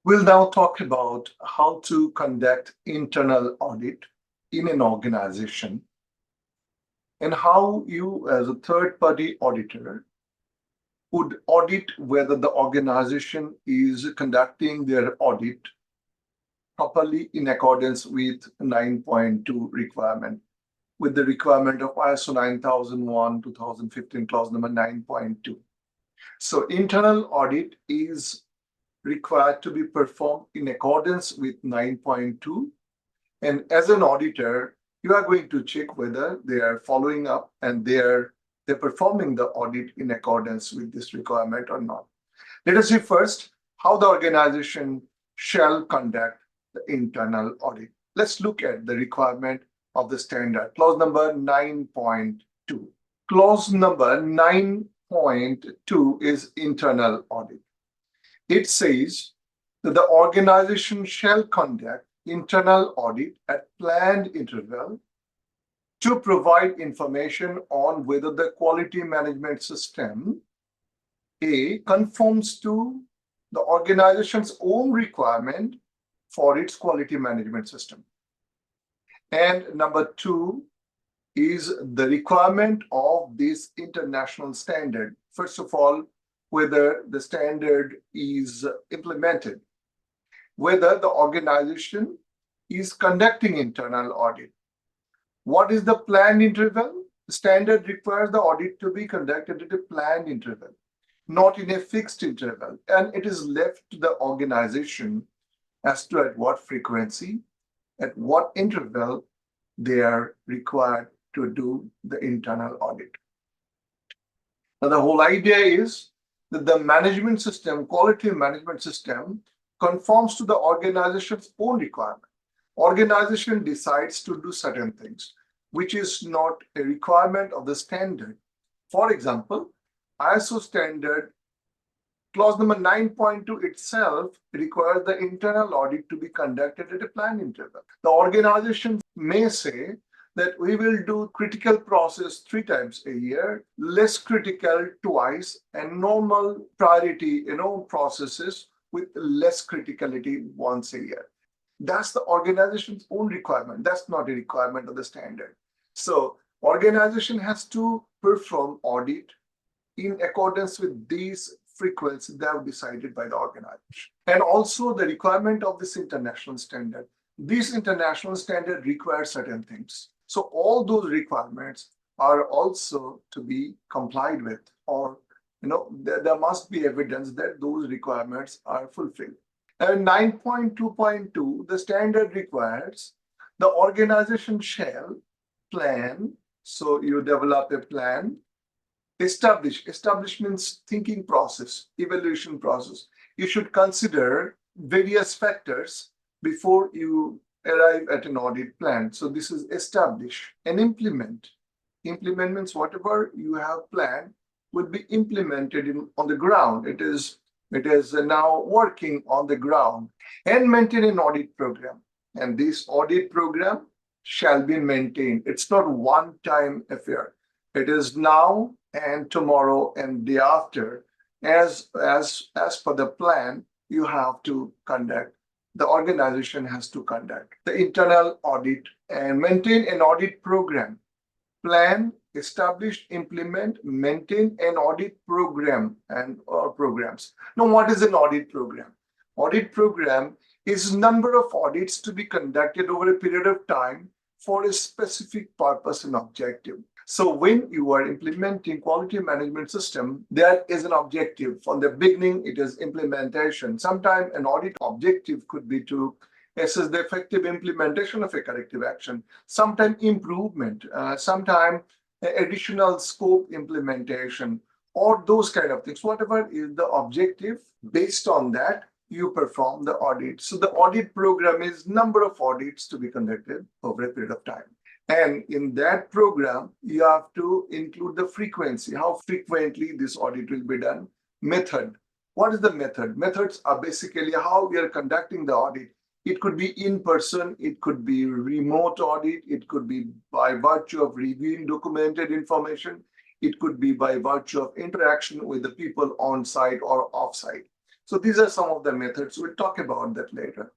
We'll now talk about how to conduct internal audit in an organization and how you, as a third-party auditor, would audit whether the organization is conducting their audit properly in accordance with 9.2 requirement, with the requirement of ISO 9001 2015 clause number 9.2. So internal audit is required to be performed in accordance with 9.2. And as an auditor, you are going to check whether they are following up and they're performing the audit in accordance with this requirement or not. Let us see first how the organization shall conduct the internal audit. Let's look at the requirement of the standard, clause number 9.2. Clause number 9.2 is internal audit. It says that the organization shall conduct internal audit at planned interval to provide information on whether the quality management system A conforms to the organization's own requirement for its quality management system. And number two is the requirement of this international standard. First of all, whether the standard is implemented, whether the organization is conducting internal audit. What is the planned interval? The standard requires the audit to be conducted at a planned interval, not in a fixed interval, and it is left to the organization as to at what frequency, at what interval they are required to do the internal audit. Now, the whole idea is that the management system, quality management system, conforms to the organization's own requirement. Organization decides to do certain things, which is not a requirement of the standard. For example, ISO standard clause number 9.2 itself requires the internal audit to be conducted at a planned interval. The organization may say that we will do critical process 3 times a year, less critical twice, and normal priority, processes with less criticality once a year. That's the organization's own requirement. That's not a requirement of the standard. So organization has to perform audit in accordance with these frequencies that are decided by the organization. And also the requirement of this international standard. This international standard requires certain things. So all those requirements are also to be complied with, or there must be evidence that those requirements are fulfilled. And 9.2.2, the standard requires the organization shall plan. So you develop a plan. Establish means thinking process, evaluation process. You should consider various factors before you arrive at an audit plan. So this is establish and implement. Implement means whatever you have planned would be implemented on the ground. It is now working on the ground. And maintain an audit program. And this audit program shall be maintained. It's not one-time affair. It is now and tomorrow and day after. As per the plan, you have to conduct. The organization has to conduct the internal audit and maintain an audit program. Plan, establish, implement, maintain an audit program or programs. Now, what is an audit program? Audit program is number of audits to be conducted over a period of time for a specific purpose and objective. So when you are implementing quality management system, there is an objective. From the beginning, it is implementation. Sometimes an audit objective could be to assess the effective implementation of a corrective action. Sometimes improvement, sometimes additional scope implementation, or those kind of things. Whatever is the objective, based on that, you perform the audit. So the audit program is number of audits to be conducted over a period of time. And in that program, you have to include the frequency, how frequently this audit will be done. Method. What is the method? Methods are basically how we are conducting the audit. It could be in person, it could be remote audit, it could be by virtue of reviewing documented information, it could be by virtue of interaction with the people on site or off site. So these are some of the methods. We'll talk about that later.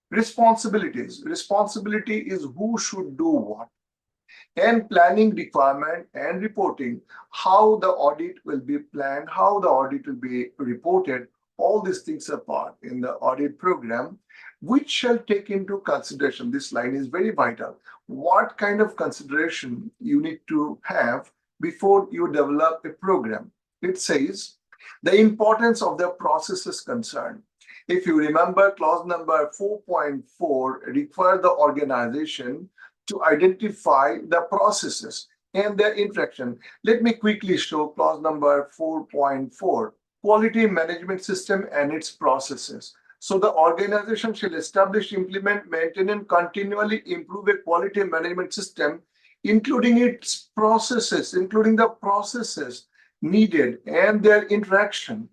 Responsibilities. Responsibility is who should do what, and planning, requirement, and reporting, how the audit will be planned, how the audit will be reported. All these things are part in the audit program, which shall take into consideration. This line is very vital. What kind of consideration you need to have before you develop a program? It says the importance of the process is concerned. If you remember, clause number 4.4 require the organization to identify the processes and their interaction. Let me quickly show clause number 4.4, quality management system and its processes. So the organization shall establish, implement, maintain, and continually improve a quality management system, including its processes, including the processes needed and their interaction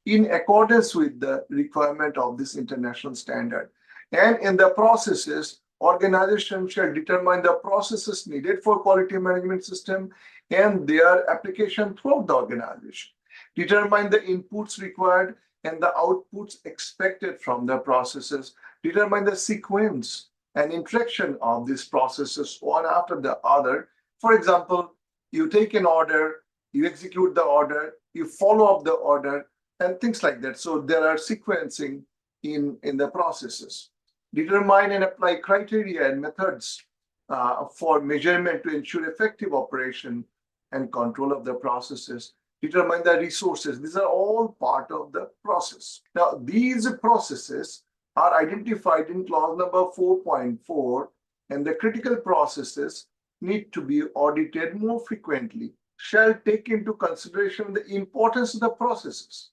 in accordance with the requirement of this international standard. And in the processes, organization shall determine the processes needed for quality management system and their application throughout the organization. Determine the inputs required and the outputs expected from the processes. Determine the sequence and interaction of these processes one after the other. For example, you take an order, you execute the order, you follow up the order, and things like that. So there are sequencing in the processes. Determine and apply criteria and methods for measurement to ensure effective operation and control of the processes. Determine the resources. These are all part of the process. Now, these processes are identified in clause number 4.4, and the critical processes need to be audited more frequently. Shall take into consideration the importance of the processes.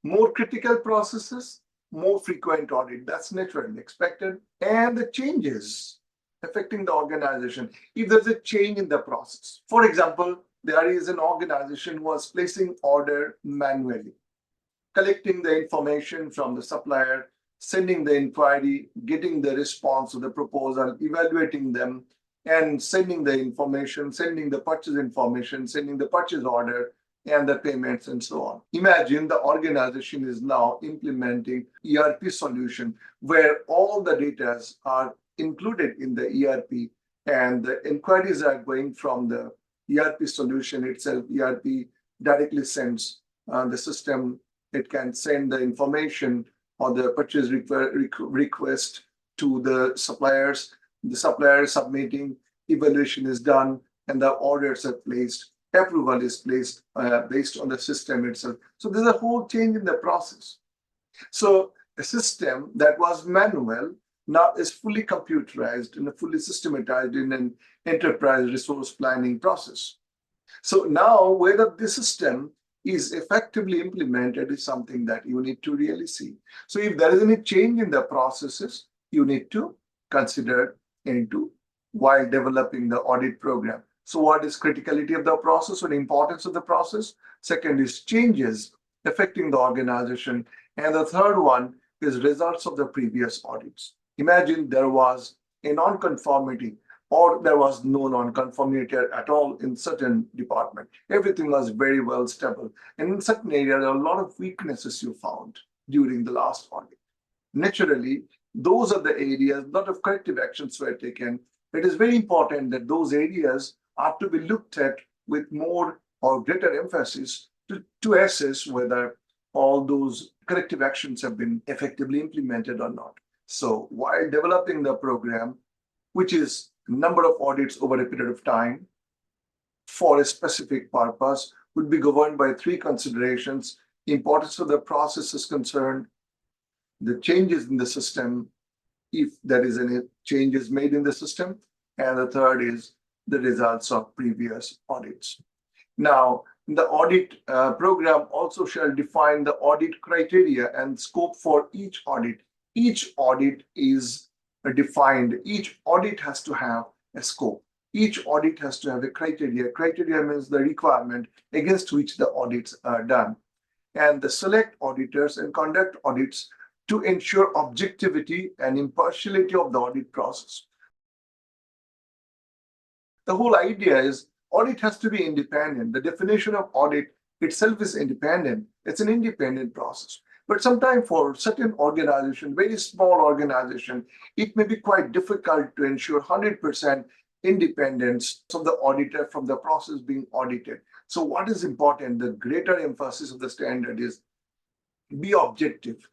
More critical processes, more frequent audit. That's naturally expected. And the changes affecting the organization. If there's a change in the process, for example, there is an organization who was placing order manually, collecting the information from the supplier, sending the inquiry, getting the response to the proposal, evaluating them, and sending the information, sending the purchase information, sending the purchase order, and the payments and so on. Imagine the organization is now implementing ERP solution where all the data are included in the ERP and the inquiries are going from the ERP solution itself. ERP directly sends the system. It can send the information or the purchase request to the suppliers. The supplier is submitting, evaluation is done, and the orders are placed. Approval is placed based on the system itself. So there's a whole change in the process. So a system that was manual now is fully computerized and fully systematized in an enterprise resource planning process. So now whether this system is effectively implemented is something that you need to really see. So if there is any change in the processes, you need to consider into while developing the audit program. So what is criticality of the process or the importance of the process? Second is changes affecting the organization. And the third one is results of the previous audits. Imagine there was a non-conformity or there was no non-conformity at all in certain department. Everything was very well stable. And in certain areas, there are a lot of weaknesses you found during the last audit. Naturally, those are the areas, a lot of corrective actions were taken. It is very important that those areas are to be looked at with more or greater emphasis to assess whether all those corrective actions have been effectively implemented or not. So while developing the program, which is number of audits over a period of time for a specific purpose, would be governed by three considerations: importance of the process is concerned, the changes in the system, if there is any changes made in the system, and the third is the results of previous audits. Now, the audit program also shall define the audit criteria and scope for each audit. Each audit is defined. Each audit has to have a scope. Each audit has to have a criteria. Criteria means the requirement against which the audits are done. And the select auditors and conduct audits to ensure objectivity and impartiality of the audit process. The whole idea is audit has to be independent. The definition of audit itself is independent. It's an independent process. But sometimes for certain organization, very small organization, it may be quite difficult to ensure 100% independence of the auditor from the process being audited. So what is important, the greater emphasis of the standard is be objective.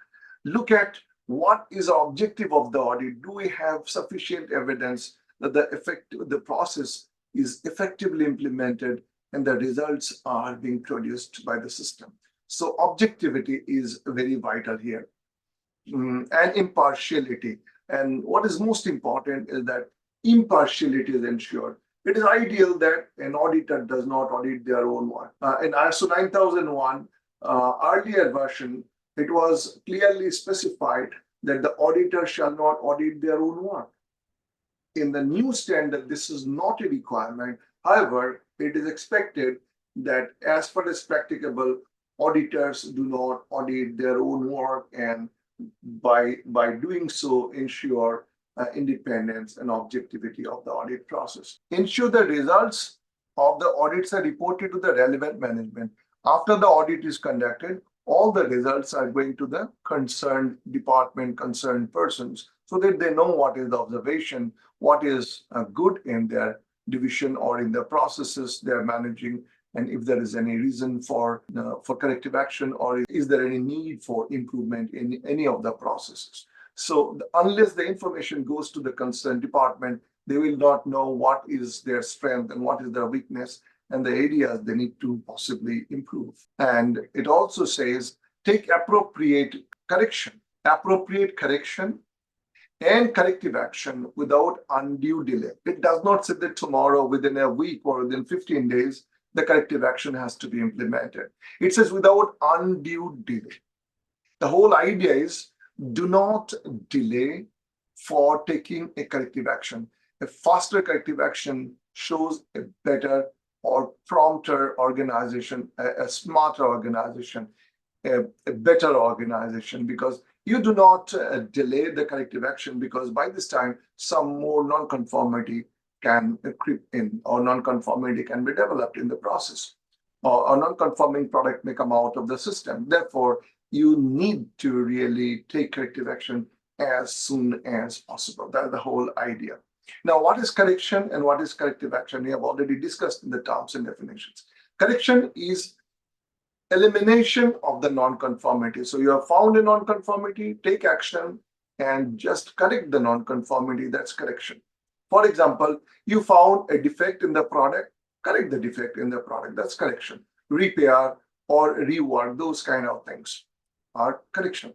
Look at what is the objective of the audit. Do we have sufficient evidence that the process is effectively implemented and the results are being produced by the system? So objectivity is very vital here. And impartiality. And what is most important is that impartiality is ensured. It is ideal that an auditor does not audit their own work. In ISO 9001, earlier version, it was clearly specified that the auditor shall not audit their own work. In the new standard, this is not a requirement. However, it is expected that as far as practicable, auditors do not audit their own work, and by doing so, ensure independence and objectivity of the audit process. Ensure the results of the audits are reported to the relevant management. After the audit is conducted, all the results are going to the concerned department, concerned persons, so that they know what is the observation, what is good in their division or in the processes they're managing, and if there is any reason for corrective action, or is there any need for improvement in any of the processes. So unless the information goes to the concerned department, they will not know what is their strength and what is their weakness and the areas they need to possibly improve. And it also says, take appropriate correction and corrective action without undue delay. It does not say that tomorrow, within a week or within 15 days, the corrective action has to be implemented. It says without undue delay. The whole idea is do not delay for taking a corrective action. A faster corrective action shows a better or prompter organization, a smarter organization, a better organization, because you do not delay the corrective action, because by this time some more non-conformity can creep in, or non-conformity can be developed in the process, or a non-conforming product may come out of the system. Therefore, you need to really take corrective action as soon as possible. That's the whole idea. Now, what is correction and what is corrective action? We have already discussed in the terms and definitions. Correction is elimination of the non-conformity. So you have found a non-conformity, take action and just correct the non-conformity. That's correction. For example, you found a defect in the product, correct the defect in the product. That's correction. Repair or rework, those kind of things are correction.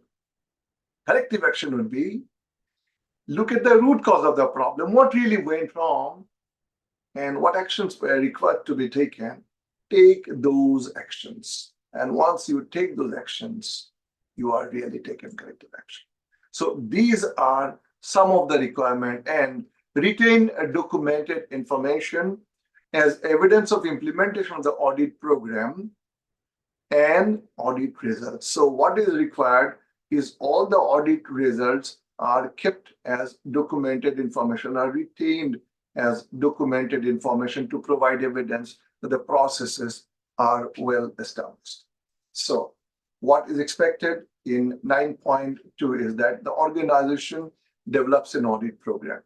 Corrective action would be look at the root cause of the problem, what really went wrong, and what actions were required to be taken. Take those actions. And once you take those actions, you are really taking corrective action. So these are some of the requirements. And retain documented information as evidence of implementation of the audit program and audit results. So what is required is all the audit results are kept as documented information, are retained as documented information to provide evidence that the processes are well established. So what is expected in 9.2 is that the organization develops an audit program.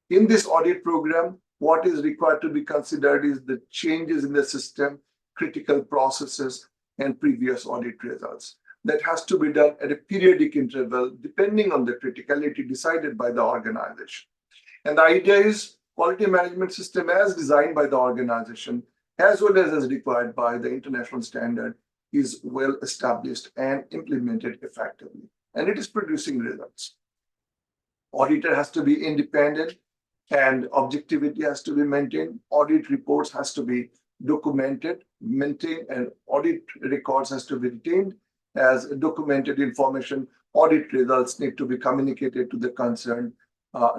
In this audit program, what is required to be considered is the changes in the system, critical processes, and previous audit results. That has to be done at a periodic interval, depending on the criticality decided by the organization. And the idea is quality management system as designed by the organization, as well as required by the international standard, is well established and implemented effectively. And it is producing results. Auditor has to be independent and objectivity has to be maintained. Audit reports has to be documented, maintained, and audit records has to be retained as documented information. Audit results need to be communicated to the concerned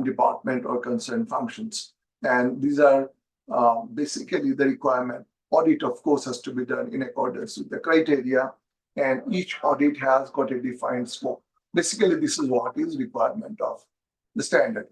department or concerned functions. And these are basically the requirement. Audit, of course, has to be done in accordance with the criteria, and each audit has got a defined scope. Basically, this is what is requirement of the standard.